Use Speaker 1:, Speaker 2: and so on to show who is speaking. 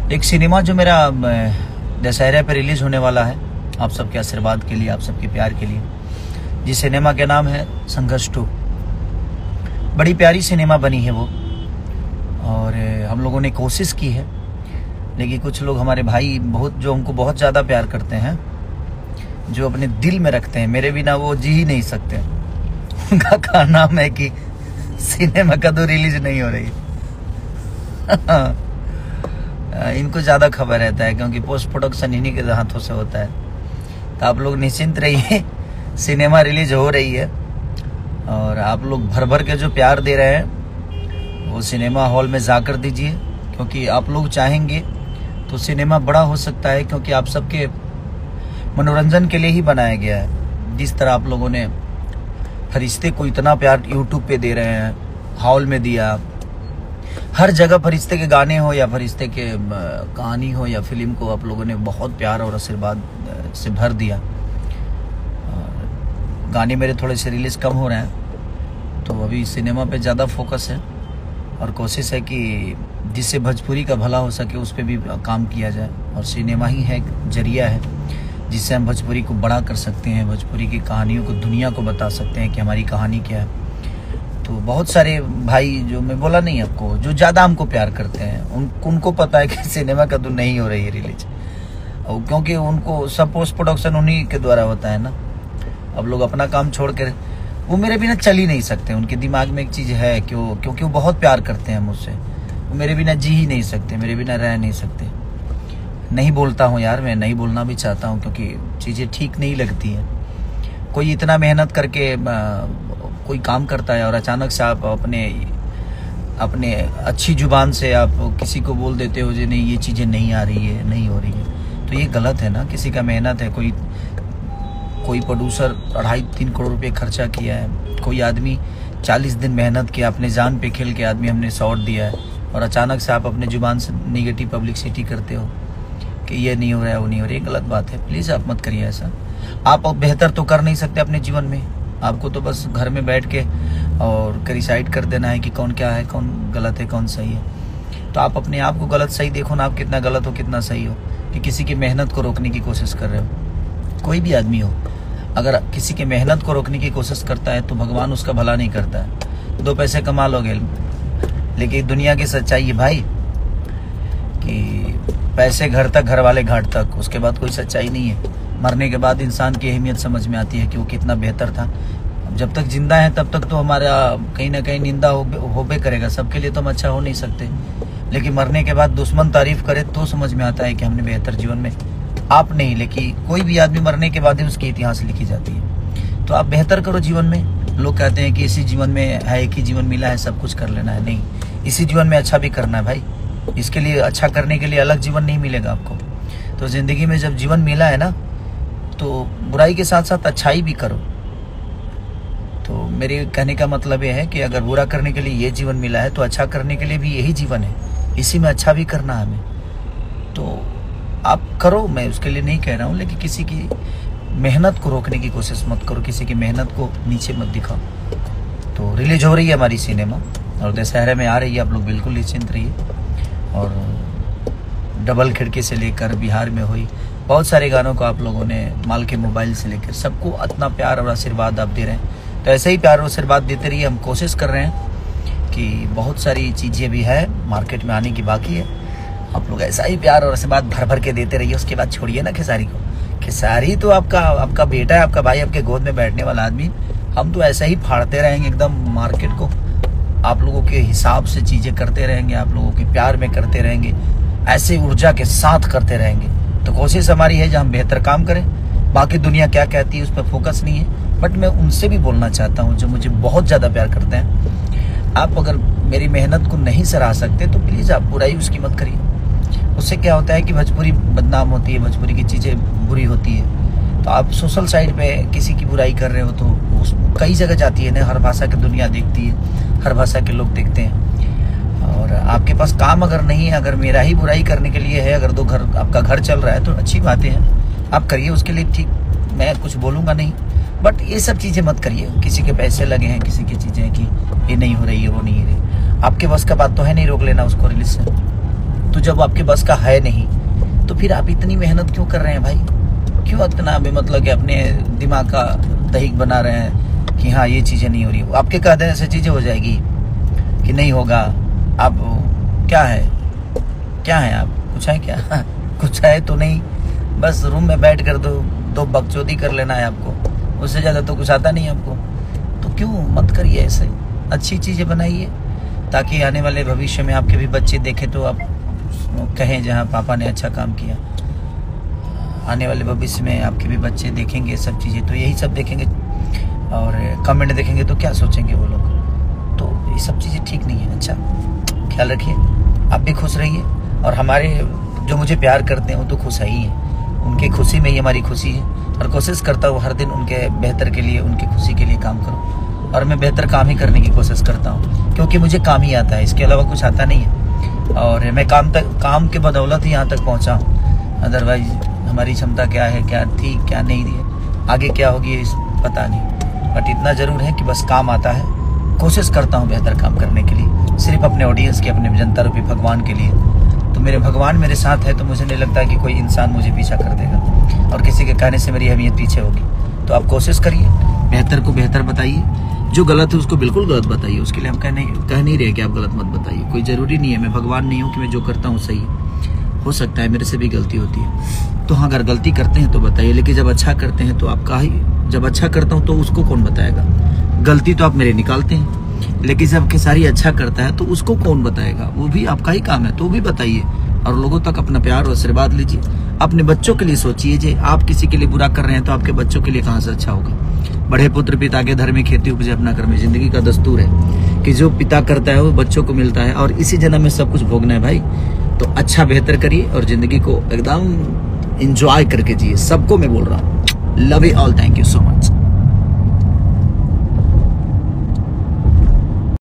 Speaker 1: एक सिनेमा जो मेरा दशहरे पे रिलीज होने वाला है, आप सबके आशीर्वाद के लिए, आप सबके प्यार के लिए। जिस सिनेमा का नाम है संघर्ष 2। बड़ी प्यारी सिनेमा बनी है वो, और हम लोगों ने कोशिश की है, लेकिन कुछ लोग हमारे भाई जो हमको बहुत ज़्यादा प्यार करते हैं, जो अपने दिल में रखते हैं, मेरे बिना वो जी ही नहीं सकते। उनका क्या नाम है कि सिनेमा का तो रिलीज नहीं हो रही। इनको ज़्यादा खबर रहता है, क्योंकि पोस्ट प्रोडक्शन इन्हीं के हाथों से होता है। तो आप लोग निश्चिंत रहिए, सिनेमा रिलीज हो रही है, और आप लोग भर भर के जो प्यार दे रहे हैं वो सिनेमा हॉल में जाकर दीजिए, क्योंकि आप लोग चाहेंगे तो सिनेमा बड़ा हो सकता है, क्योंकि आप सबके मनोरंजन के लिए ही बनाया गया है। जिस तरह आप लोगों ने फरिश्ते को इतना प्यार यूट्यूब पे दे रहे हैं, हॉल में दिया, हर जगह फरिश्ते के गाने हो या फरिश्ते के कहानी हो या फिल्म को आप लोगों ने बहुत प्यार और आशीर्वाद से भर दिया। गाने मेरे थोड़े से रिलीज कम हो रहे हैं, तो अभी सिनेमा पे ज़्यादा फोकस है, और कोशिश है कि जिससे भोजपुरी का भला हो सके उस पर भी काम किया जाए। और सिनेमा ही है, जरिया है जिससे हम भोजपुरी को बड़ा कर सकते हैं, भोजपुरी की कहानियों को दुनिया को बता सकते हैं कि हमारी कहानी क्या है। तो बहुत सारे भाई, जो मैं बोला नहीं आपको, जो ज़्यादा हमको प्यार करते हैं, उनको पता है कि सिनेमा का तो नहीं हो रही है रिलीज, और क्योंकि उनको सब पोस्ट प्रोडक्शन उन्हीं के द्वारा होता है ना। अब लोग अपना काम छोड़ कर, वो मेरे बिना चल ही नहीं सकते। उनके दिमाग में एक चीज़ है, क्योंकि वो बहुत प्यार करते हैं मुझसे, वो मेरे बिना जी ही नहीं सकते, मेरे बिना रह नहीं सकते। नहीं बोलता हूँ यार, मैं नहीं बोलना भी चाहता हूँ, क्योंकि चीज़ें ठीक नहीं लगती हैं। कोई इतना मेहनत करके कोई काम करता है, और अचानक से आप अपने अच्छी जुबान से आप किसी को बोल देते हो, जो नहीं ये चीज़ें नहीं आ रही है, नहीं हो रही है, तो ये गलत है ना। किसी का मेहनत है, कोई प्रोड्यूसर 2.5-3 करोड़ रुपये खर्चा किया है, कोई आदमी 40 दिन मेहनत किया, अपने जान पे खेल के आदमी हमने शॉट दिया है, और अचानक से आप अपने जुबान से निगेटिव पब्लिसिटी करते हो कि ये नहीं हो रहा है, वो नहीं हो रहा है। गलत बात है, प्लीज़ आप मत करिए ऐसा। आप बेहतर तो कर नहीं सकते अपने जीवन में, आपको तो बस घर में बैठ के और डिसाइड कर देना है कि कौन क्या है, कौन गलत है, कौन सही है। तो आप अपने आप को गलत सही देखो ना, आप कितना गलत हो कितना सही हो, कि किसी की मेहनत को रोकने की कोशिश कर रहे हो। कोई भी आदमी हो, अगर किसी की मेहनत को रोकने की कोशिश करता है तो भगवान उसका भला नहीं करता है। 2 पैसे कमा लोगे, लेकिन दुनिया की सच्चाई है भाई कि पैसे घर तक, घर वाले घाट तक, उसके बाद कोई सच्चाई नहीं है। मरने के बाद इंसान की अहमियत समझ में आती है कि वो कितना बेहतर था। जब तक जिंदा है तब तक तो हमारा कहीं ना कहीं निंदा होबे करेगा, सबके लिए तो हम अच्छा हो नहीं सकते, लेकिन मरने के बाद दुश्मन तारीफ करे तो समझ में आता है कि हमने बेहतर जीवन में, आप नहीं, लेकिन कोई भी आदमी मरने के बाद ही उसकी इतिहास लिखी जाती है। तो आप बेहतर करो जीवन में। लोग कहते हैं कि इसी जीवन में है, एक ही जीवन मिला है, सब कुछ कर लेना है। नहीं, इसी जीवन में अच्छा भी करना है भाई। इसके लिए, अच्छा करने के लिए अलग जीवन नहीं मिलेगा आपको। तो जिंदगी में जब जीवन मिला है ना, तो बुराई के साथ साथ अच्छाई भी करो। तो मेरे कहने का मतलब यह है कि अगर बुरा करने के लिए ये जीवन मिला है, तो अच्छा करने के लिए भी यही जीवन है, इसी में अच्छा भी करना है हमें। तो आप करो, मैं उसके लिए नहीं कह रहा हूँ, लेकिन किसी की मेहनत को रोकने की कोशिश मत करो, किसी की मेहनत को नीचे मत दिखाओ। तो रिलीज हो रही है हमारी सिनेमा, और दशहरे में आ रही है, आप लोग बिल्कुल निश्चिंत रहिए। और डबल खिड़की से लेकर बिहार में हुई, बहुत सारे गानों को आप लोगों ने माल के मोबाइल से लेकर सबको इतना प्यार और आशीर्वाद आप दे रहे हैं। तो ऐसे ही प्यार और आशीर्वाद देते रहिए। हम कोशिश कर रहे हैं कि बहुत सारी चीज़ें भी है मार्केट में आने की बाकी है, आप लोग ऐसा ही प्यार और आशीर्वाद भर भर के देते रहिए। उसके बाद छोड़िए ना खेसारी को। खेसारी तो आपका बेटा है, आपका भाई, आपके गोद में बैठने वाला आदमी। हम तो ऐसा ही फाड़ते रहेंगे एकदम मार्केट को, आप लोगों के हिसाब से चीज़ें करते रहेंगे, आप लोगों के प्यार में करते रहेंगे, ऐसे ऊर्जा के साथ करते रहेंगे। तो कोशिश हमारी है जो हम बेहतर काम करें। बाकी दुनिया क्या कहती है उस पर फोकस नहीं है, बट मैं उनसे भी बोलना चाहता हूँ जो मुझे बहुत ज़्यादा प्यार करते हैं। आप अगर मेरी मेहनत को नहीं सराह सकते तो प्लीज़ आप बुराई उसकी मत करिए। उससे क्या होता है कि भोजपुरी बदनाम होती है, भोजपुरी की चीज़ें बुरी होती है। तो आप सोशल साइट पे किसी की बुराई कर रहे हो तो कई जगह जाती है ना, हर भाषा की दुनिया देखती है, हर भाषा के लोग देखते हैं। और आपके पास काम अगर नहीं है, अगर मेरा ही बुराई करने के लिए है, अगर आपका घर चल रहा है तो अच्छी बातें हैं, आप करिए, उसके लिए ठीक, मैं कुछ बोलूँगा नहीं। बट ये सब चीज़ें मत करिए। किसी के पैसे लगे हैं, किसी की चीज़ें कि ये नहीं हो रही है, वो नहीं हो रही, आपके बस का बात तो है नहीं रोक लेना उसको रिलीज से। तो जब आपके बस का है नहीं तो फिर आप इतनी मेहनत क्यों कर रहे हैं भाई? क्यों इतना अभी मतलब कि अपने दिमाग का दही बना रहे हैं कि हाँ ये चीज़ें नहीं हो रही? आपके कह देने से चीज़ें हो जाएगी कि नहीं होगा? आप क्या है आप? कुछ है क्या? कुछ है तो नहीं, बस रूम में बैठ कर दो बकचोदी कर लेना है आपको, उससे ज़्यादा तो कुछ आता नहीं आपको। तो क्यों मत करिए ऐसे, अच्छी चीज़ें बनाइए ताकि आने वाले भविष्य में आपके भी बच्चे देखें तो आप कहें जहाँ पापा ने अच्छा काम किया। आने वाले भविष्य में आपके भी बच्चे देखेंगे ये सब चीज़ें, तो यही सब देखेंगे और कमेंट देखेंगे तो क्या सोचेंगे वो लोग? तो ये सब चीज़ें ठीक नहीं है। अच्छा ख्याल रखिए, आप भी खुश रहिए और हमारे जो मुझे प्यार करते हैं वो तो खुश ही हैं, उनकी खुशी में ही हमारी खुशी है। और कोशिश करता हूँ हर दिन उनके बेहतर के लिए, उनकी खुशी के लिए काम करूँ, और मैं बेहतर काम ही करने की कोशिश करता हूँ क्योंकि मुझे काम ही आता है, इसके अलावा कुछ आता नहीं है। और मैं काम के बदौलत ही यहाँ तक पहुँचा हूँ, अदरवाइज हमारी क्षमता क्या है, क्या थी, क्या नहीं थी, आगे क्या होगी पता नहीं। बट इतना ज़रूर है कि बस काम आता है, कोशिश करता हूँ बेहतर काम करने के लिए, सिर्फ अपने ऑडियंस के, अपने जनता रूपी भगवान के लिए। तो मेरे भगवान मेरे साथ है तो मुझे नहीं लगता कि कोई इंसान मुझे पीछा कर देगा और किसी के कहने से मेरी अहमियत पीछे होगी। तो आप कोशिश करिए, बेहतर को बेहतर बताइए, जो गलत है उसको बिल्कुल गलत बताइए। उसके लिए हम कह नहीं रहे कि आप गलत मत बताइए, कोई ज़रूरी नहीं है, मैं भगवान नहीं हूँ कि मैं जो करता हूँ सही हो सकता है, मेरे से भी गलती होती है। तो हाँ, अगर गलती करते हैं तो बताइए, लेकिन जब अच्छा करते हैं तो आपका ही, जब अच्छा करता हूँ तो उसको कौन बताएगा? गलती तो आप मेरे निकालते हैं, लेकिन जब खेसारी अच्छा करता है तो उसको कौन बताएगा? वो भी आपका ही काम है, तो भी बताइए और लोगों तक अपना प्यार और आशीर्वाद लीजिए। अपने बच्चों के लिए सोचिए, जो आप किसी के लिए बुरा कर रहे हैं तो आपके बच्चों के लिए कहाँ से अच्छा होगा? बड़े पुत्र पिता के धर्म में खेती उपजे अपना कर्म, जिंदगी का दस्तूर है कि जो पिता करता है वो बच्चों को मिलता है, और इसी जन्म में सब कुछ भोगना है भाई। तो अच्छा बेहतर करिए और जिंदगी को एकदम एंजॉय करके जिए। सबको मैं बोल रहा हूँ, love you all, thank you so much.